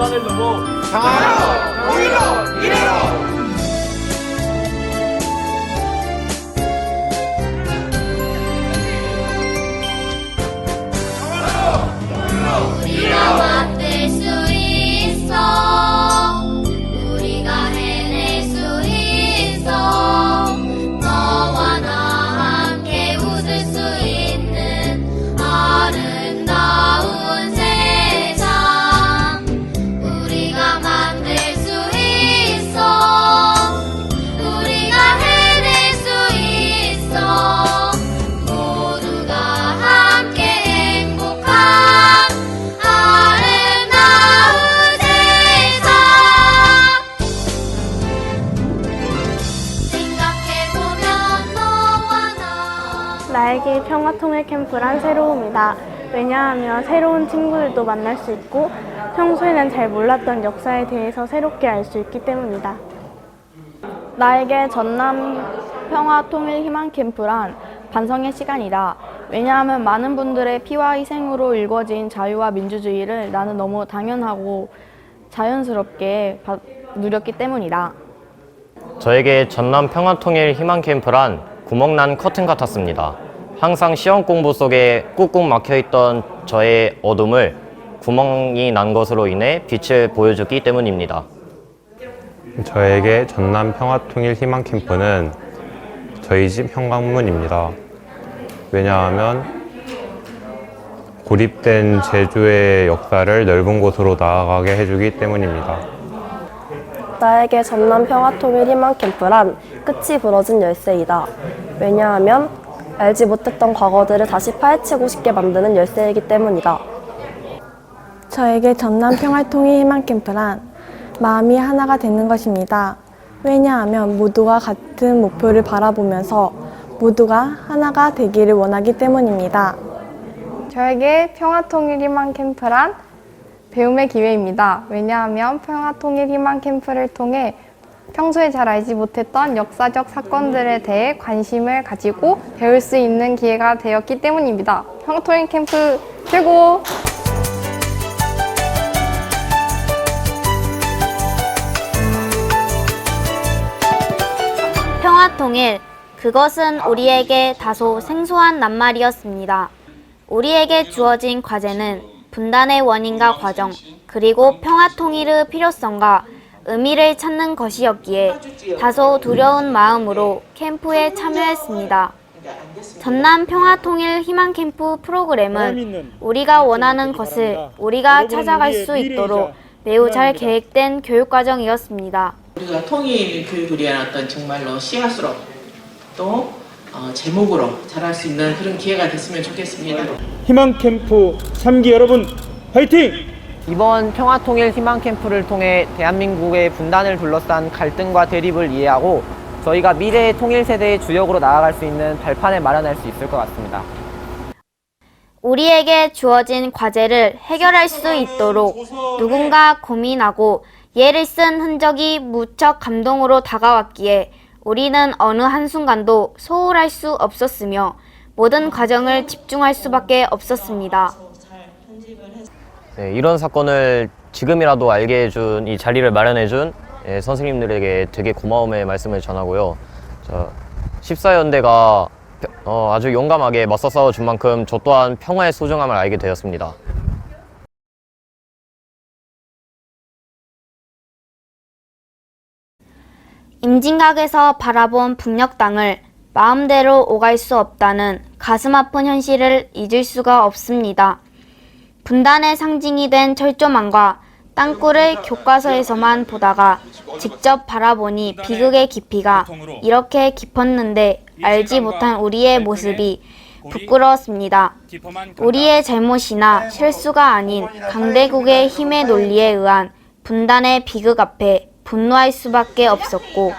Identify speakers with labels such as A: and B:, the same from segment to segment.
A: 분단을 넘어
B: 평화로, 통일로, 미래로!
C: 우리가 만들 수 있어. 우리가 해낼 수 있어. 너와 나 함께 웃을 수 있는 아름다운 세상. 우리가 만들 수 있어. 우리가 해낼 수 있어. 모두가 함께 행복한 아름다운 세상. 생각해보면 너와 나.
D: 나에게 평화통일 캠프란 새로움이다. 왜냐하면 새로운 친구들도 만날 수 있고 평소에는 잘 몰랐던 역사에 대해서 새롭게 알 수 있기 때문이다. 나에게 전남 평화통일 희망 캠프란 반성의 시간이다. 왜냐하면 많은 분들의 피와 희생으로 일궈진 자유와 민주주의를 나는 너무 당연하고 자연스럽게 누렸기 때문이다.
E: 저에게 전남 평화통일 희망 캠프란 구멍난 커튼 같았습니다. 항상 시험 공부 속에 꾹꾹 막혀있던 저의 어둠을 구멍이 난 것으로 인해 빛을 보여줬기 때문입니다.
F: 저에게 전남 평화통일 희망 캠프는 저희 집 현관문입니다. 왜냐하면 고립된 제주의 역사를 넓은 곳으로 나아가게 해주기 때문입니다.
G: 나에게 전남 평화통일 희망 캠프란 끝이 부러진 열쇠이다. 왜냐하면 알지 못했던 과거들을 다시 파헤치고 싶게 만드는 열쇠이기 때문이다.
D: 저에게 전남 평화통일 희망 캠프란 마음이 하나가 되는 것입니다. 왜냐하면 모두가 같은 목표를 바라보면서 모두가 하나가 되기를 원하기 때문입니다.
H: 저에게 평화통일희망 캠프란 배움의 기회입니다. 왜냐하면 평화통일희망 캠프를 통해 평소에 잘 알지 못했던 역사적 사건들에 대해 관심을 가지고 배울 수 있는 기회가 되었기 때문입니다. 평화통일 캠프 최고!
C: 평화통일, 그것은 우리에게 다소 생소한 낱말이었습니다. 우리에게 주어진 과제는 분단의 원인과 과정, 그리고 평화통일의 필요성과 의미를 찾는 것이었기에 다소 두려운 마음으로 캠프에 참여했습니다. 전남 평화통일 희망캠프 프로그램은 우리가 원하는 것을 우리가 찾아갈 수 있도록 매우 잘 계획된 교육과정이었습니다.
I: 우리가 통일 교육을 위한 어떤 정말로 씨앗으로 또 제목으로 잘할 수 있는 그런 기회가 됐으면 좋겠습니다.
A: 희망캠프 3기 여러분 화이팅!
J: 이번 평화통일 희망캠프를 통해 대한민국의 분단을 둘러싼 갈등과 대립을 이해하고 저희가 미래의 통일 세대의 주역으로 나아갈 수 있는 발판을 마련할 수 있을 것 같습니다.
C: 우리에게 주어진 과제를 해결할 수 있도록 누군가 고민하고 예를 쓴 흔적이 무척 감동으로 다가왔기에 우리는 어느 한순간도 소홀할 수 없었으며 모든 과정을 집중할 수밖에 없었습니다.
E: 네, 이런 사건을 지금이라도 알게 해준, 이 자리를 마련해준 선생님들에게 되게 고마움의 말씀을 전하고요. 14연대가 아주 용감하게 맞서 싸워준 만큼 저 또한 평화의 소중함을 알게 되었습니다.
C: 임진각에서 바라본 북녘 땅을 마음대로 오갈 수 없다는 가슴 아픈 현실을 잊을 수가 없습니다. 분단의 상징이 된 철조망과 땅굴을 교과서에서만 보다가 직접 바라보니 비극의 깊이가 이렇게 깊었는데 알지 못한 우리의 모습이 부끄러웠습니다. 우리의 잘못이나 실수가 아닌 강대국의 힘의 논리에 의한 분단의 비극 앞에 분노할 수밖에 없었고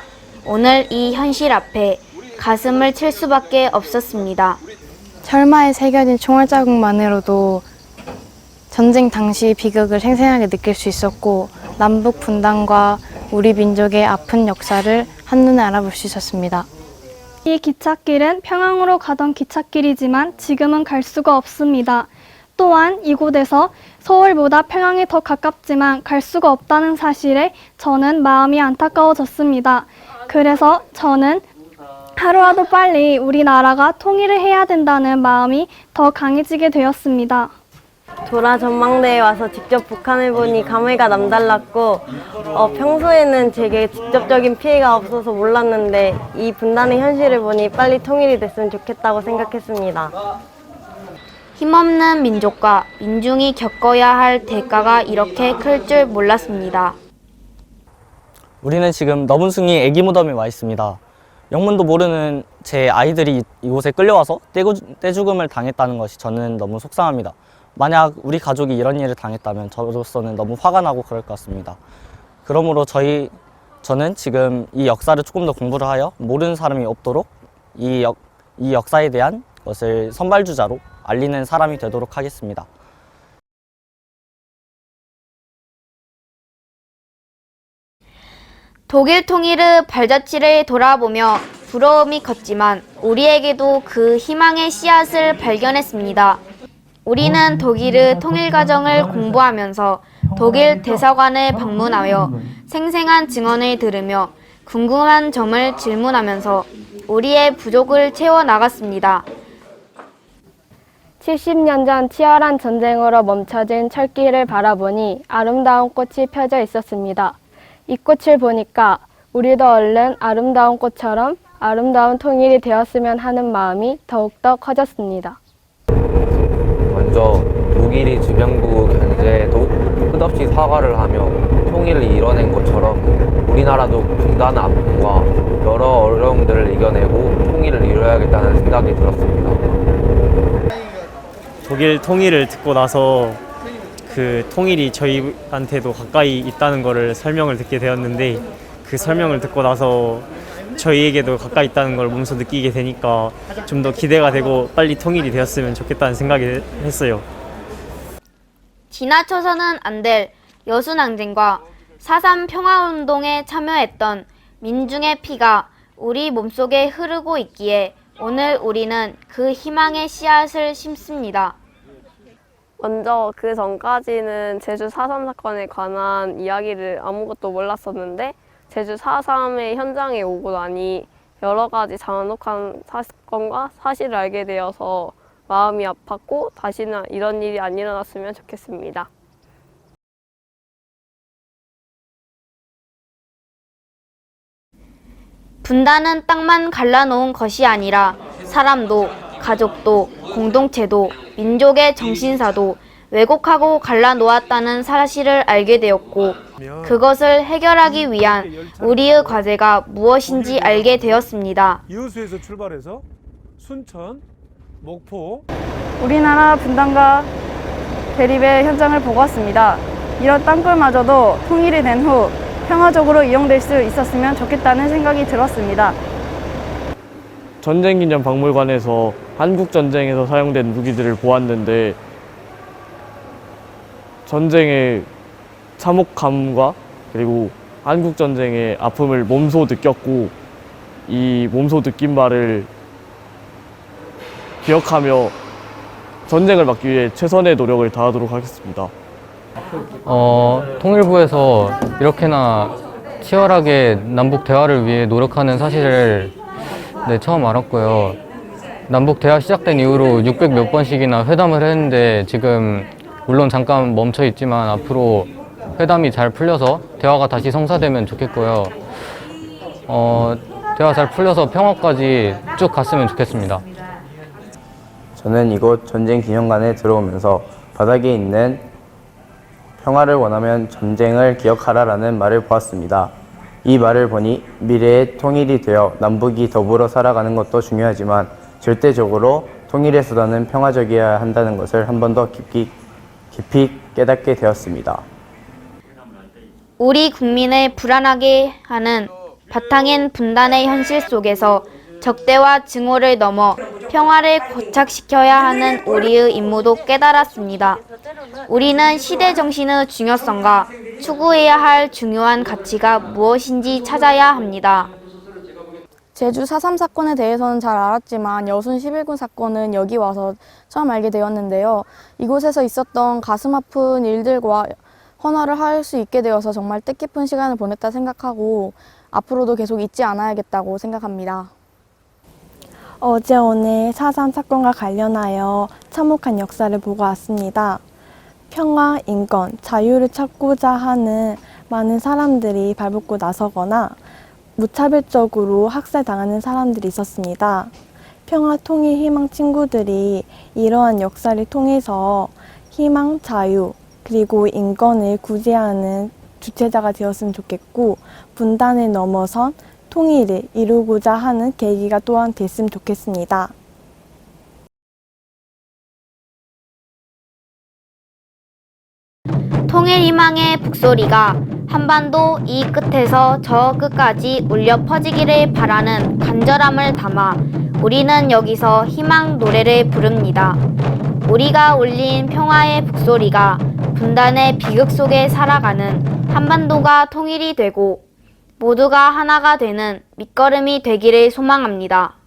C: 오늘 이 현실 앞에 가슴을 칠 수밖에 없었습니다.
H: 철마에 새겨진 총알자국만으로도 전쟁 당시 비극을 생생하게 느낄 수 있었고 남북 분단과 우리 민족의 아픈 역사를 한눈에 알아볼 수 있었습니다.
D: 이 기찻길은 평양으로 가던 기찻길이지만 지금은 갈 수가 없습니다. 또한 이곳에서 서울보다 평양이 더 가깝지만 갈 수가 없다는 사실에 저는 마음이 안타까워졌습니다. 그래서 저는 하루라도 빨리 우리나라가 통일을 해야 된다는 마음이 더 강해지게 되었습니다.
G: 도라 전망대에 와서 직접 북한을 보니 감회가 남달랐고 평소에는 제게 직접적인 피해가 없어서 몰랐는데 이 분단의 현실을 보니 빨리 통일이 됐으면 좋겠다고 생각했습니다.
C: 힘없는 민족과 민중이 겪어야 할 대가가 이렇게 클 줄 몰랐습니다.
K: 우리는 지금 너분숭이 애기 무덤에 와 있습니다. 영문도 모르는 제 아이들이 이곳에 끌려와서 떼죽음을 당했다는 것이 저는 너무 속상합니다. 만약 우리 가족이 이런 일을 당했다면 저로서는 너무 화가 나고 그럴 것 같습니다. 그러므로 저는 지금 이 역사를 조금 더 공부를 하여 모르는 사람이 없도록 이 역사에 대한 것을 선발주자로 알리는 사람이 되도록 하겠습니다.
C: 독일 통일의 발자취를 돌아보며 부러움이 컸지만 우리에게도 그 희망의 씨앗을 발견했습니다. 우리는 독일의 통일 과정을 공부하면서 독일 대사관을 방문하여 생생한 증언을 들으며 궁금한 점을 질문하면서 우리의 부족을 채워나갔습니다.
D: 70년 전 치열한 전쟁으로 멈춰진 철길을 바라보니 아름다운 꽃이 펴져 있었습니다. 이 꽃을 보니까 우리도 얼른 아름다운 꽃처럼 아름다운 통일이 되었으면 하는 마음이 더욱더 커졌습니다.
L: 먼저 독일이 주변국 견제에도 끝없이 사과를 하며 통일을 이뤄낸 것처럼 우리나라도 분단의 아픔과 여러 어려움들을 이겨내고 통일을 이뤄야겠다는 생각이 들었습니다.
A: 독일 통일을 듣고 나서 그 통일이 저희한테도 가까이 있다는 것을 설명을 듣게 되었는데 그 설명을 듣고 나서 저희에게도 가까이 있다는 걸 몸소 느끼게 되니까 좀 더 기대가 되고 빨리 통일이 되었으면 좋겠다는 생각이 했어요.
C: 지나쳐서는 안 될 여수항쟁과 4.3 평화운동에 참여했던 민중의 피가 우리 몸속에 흐르고 있기에 오늘 우리는 그 희망의 씨앗을 심습니다.
G: 먼저 그 전까지는 제주 4.3 사건에 관한 이야기를 아무것도 몰랐었는데 제주 4.3의 현장에 오고 나니 여러 가지 잔혹한 사건과 사실을 알게 되어서 마음이 아팠고 다시는 이런 일이 안 일어났으면 좋겠습니다.
C: 분단은 땅만 갈라놓은 것이 아니라 사람도, 가족도, 공동체도, 민족의 정신사도 왜곡하고 갈라놓았다는 사실을 알게 되었고 그것을 해결하기 위한 우리의 과제가 무엇인지 알게 되었습니다.
B: 이호수에서 출발해서 순천, 목포
D: 우리나라 분단과 대립의 현장을 보고 왔습니다. 이런 땅굴마저도 통일이 된 후 평화적으로 이용될 수 있었으면 좋겠다는 생각이 들었습니다.
M: 전쟁기념 박물관에서 한국전쟁에서 사용된 무기들을 보았는데 전쟁의 참혹함과 그리고 한국전쟁의 아픔을 몸소 느꼈고 이 몸소 느낀 바를 기억하며 전쟁을 막기 위해 최선의 노력을 다하도록 하겠습니다.
N: 통일부에서 이렇게나 치열하게 남북 대화를 위해 노력하는 사실을 처음 알았고요. 남북 대화 시작된 이후로 600 몇 번씩이나 회담을 했는데 지금 물론 잠깐 멈춰 있지만 앞으로 회담이 잘 풀려서 대화가 다시 성사되면 좋겠고요. 대화 잘 풀려서 평화까지 쭉 갔으면 좋겠습니다.
O: 저는 이곳 전쟁기념관에 들어오면서 바닥에 있는 평화를 원하면 전쟁을 기억하라라는 말을 보았습니다. 이 말을 보니 미래의 통일이 되어 남북이 더불어 살아가는 것도 중요하지만 절대적으로 통일의 수단은 평화적이어야 한다는 것을 한 번 더 깊이 깨닫게 되었습니다.
C: 우리 국민을 불안하게 하는 바탕인 분단의 현실 속에서 적대와 증오를 넘어 평화를 고착시켜야 하는 우리의 임무도 깨달았습니다. 우리는 시대 정신의 중요성과 추구해야 할 중요한 가치가 무엇인지 찾아야 합니다.
D: 제주 4.3 사건에 대해서는 잘 알았지만 여순 11군 사건은 여기 와서 처음 알게 되었는데요. 이곳에서 있었던 가슴 아픈 일들과 헌화를 할 수 있게 되어서 정말 뜻깊은 시간을 보냈다 생각하고 앞으로도 계속 잊지 않아야겠다고 생각합니다.
P: 어제 오늘 4.3 사건과 관련하여 참혹한 역사를 보고 왔습니다. 평화, 인권, 자유를 찾고자 하는 많은 사람들이 발붙고 나서거나 무차별적으로 학살당하는 사람들이 있었습니다. 평화, 통일, 희망 친구들이 이러한 역사를 통해서 희망, 자유, 그리고 인권을 구제하는 주체자가 되었으면 좋겠고 분단을 넘어선 통일을 이루고자 하는 계기가 또한 됐으면 좋겠습니다.
C: 통일 희망의 북소리가 한반도 이 끝에서 저 끝까지 울려 퍼지기를 바라는 간절함을 담아 우리는 여기서 희망 노래를 부릅니다. 우리가 울린 평화의 북소리가 분단의 비극 속에 살아가는 한반도가 통일이 되고 모두가 하나가 되는 밑거름이 되기를 소망합니다.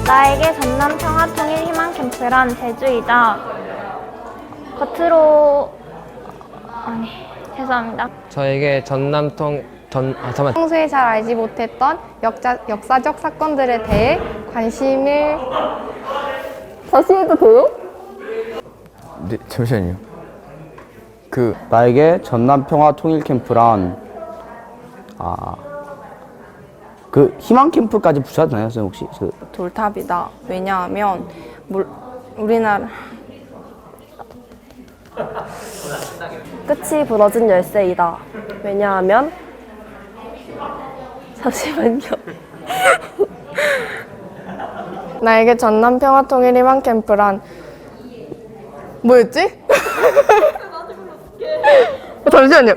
D: 나에게 전남 평화통일 희망 캠프란 제주이다. 겉으로 죄송합니다.
J: 저에게
H: 평소에 잘 알지 못했던 역사적 사건들에 대해 관심을
G: 다시 해도 돼요?
O: 네, 잠시만요. 나에게 전남 평화 통일 캠프란 희망 캠프까지 붙여도 되나요, 선생님 혹시?
D: 돌탑이다. 왜냐하면 우리나라
G: 끝이 부러진 열쇠이다. 왜냐하면 잠시만요.
H: 나에게 전남 평화통일 희망 캠프란 뭐였지? 잠시만요.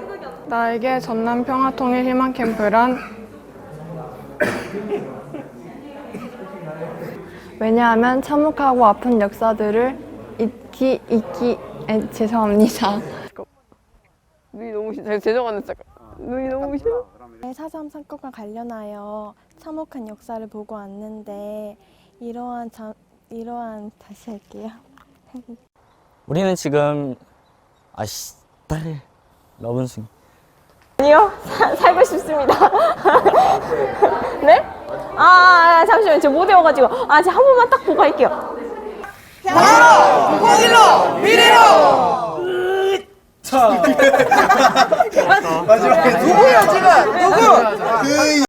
H: 나에게 전남 평화통일 희망 캠프란 왜냐하면 참혹하고 아픈 역사들을 죄송합니다. 눈이 너무 싫어. 죄송한데 잠깐. 눈이 너무 싫어.
P: 4.3 사건과 관련하여 참혹한 역사를 보고 왔는데 다시 할게요.
K: 우리는 지금 빨리 러분숭이.
D: 아니요, 살고 싶습니다. 네? 잠시만요. 저 못 외워가지고. 제가 한 번만 딱 보고 할게요.
Q: 평화로, 통일로, 미래로! 마지막에 누구야, 지금? 누구? 그